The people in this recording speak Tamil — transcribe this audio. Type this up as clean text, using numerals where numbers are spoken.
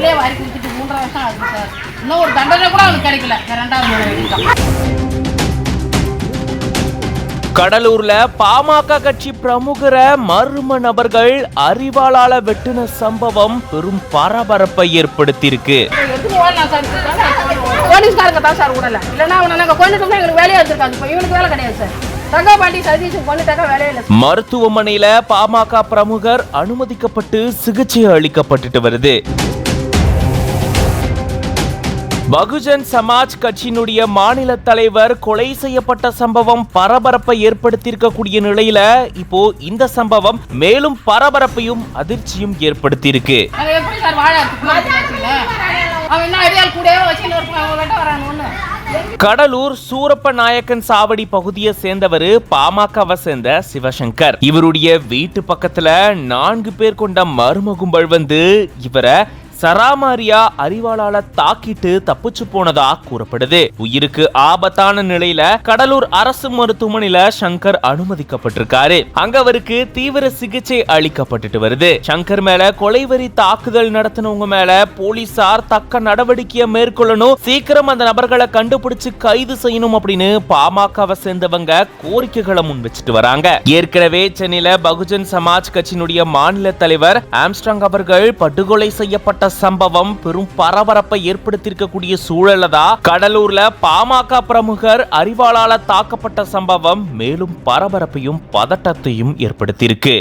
உள்ளே வாரி குடிச்சிட்டு 3 வருஷம் ஆகுது சார். இன்னும் ஒரு தண்டனை கூட அவனுக்கு கிடைக்கல. 2வது முறை. கடலூர்ல பாமக கட்சி பிரமுகரை மர்ம நபர்கள் அரிவாளால வெட்டின சம்பவம் பெரும் பரபரப்பை ஏற்படுத்தியிருக்கு. போலீஸ்காரங்க தான் சார் விடல. இல்லைன்னா அவனை நாங்கள் கொண்டுட்டோம்னா எங்களுக்கு வேலையை எடுத்துருக்காங்க. இப்போ இவனுக்கு வேலை கிடையாது சார். மருத்துவமனையில பாமக பிரமுகர் அனுமதிக்கப்பட்டு சிகிச்சை அளிக்கப்பட்டு வருது. பகுஜன் சமாஜ் கட்சியினுடைய மாநில தலைவர் கொலை செய்யப்பட்ட சம்பவம் பரபரப்பை ஏற்படுத்தியிருக்கக்கூடிய நிலையில இப்போ இந்த சம்பவம் மேலும் பரபரப்பையும் அதிர்ச்சியும் ஏற்படுத்தியிருக்கு. கடலூர் சூரப்ப நாயக்கன் சாவடி பகுதியை சேர்ந்தவர் பாமகவை சேர்ந்த சிவசங்கர். இவருடைய வீட்டு பக்கத்துல 4 பேர் கொண்ட மர்ம கும்பல் வந்து இவரை சராமாரியா அரிவாளால தாக்கிட்டு தப்பிச்சு போனதா கூறப்படுது. உயிருக்கு ஆபத்தான நிலையில கடலூர் அரசு மருத்துவமனையில சங்கர் அனுமதிக்கப்பட்டிருக்காரு. அங்க அவருக்கு தீவிர சிகிச்சை அளிக்கப்பட்டு வருது. சங்கர் மேல கொலைவெறி தாக்குதல் நடத்தினவங்க மேல போலீசார் தக்க நடவடிக்கையை மேற்கொள்ளணும், சீக்கிரம் அந்த நபர்களை கண்டுபிடிச்சு கைது செய்யணும் அப்படின்னு பாமகவை சேர்ந்தவங்க கோரிக்கைகளை முன் வச்சுட்டு வராங்க. ஏற்கனவே சென்னையில பகுஜன் சமாஜ் கட்சியினுடைய மாநில தலைவர் ஆம்ஸ்ட்ராங் அவர்கள் படுகொலை செய்யப்பட்ட சம்பவம் பெரும் பரபரப்பை ஏற்படுத்தியிருக்கக்கூடிய சூழல்ல தான் கடலூர்ல பாமக பிரமுகர் அரிவாளால தாக்கப்பட்ட சம்பவம் மேலும் பரபரப்பையும் பதட்டத்தையும் ஏற்படுத்தியிருக்கு.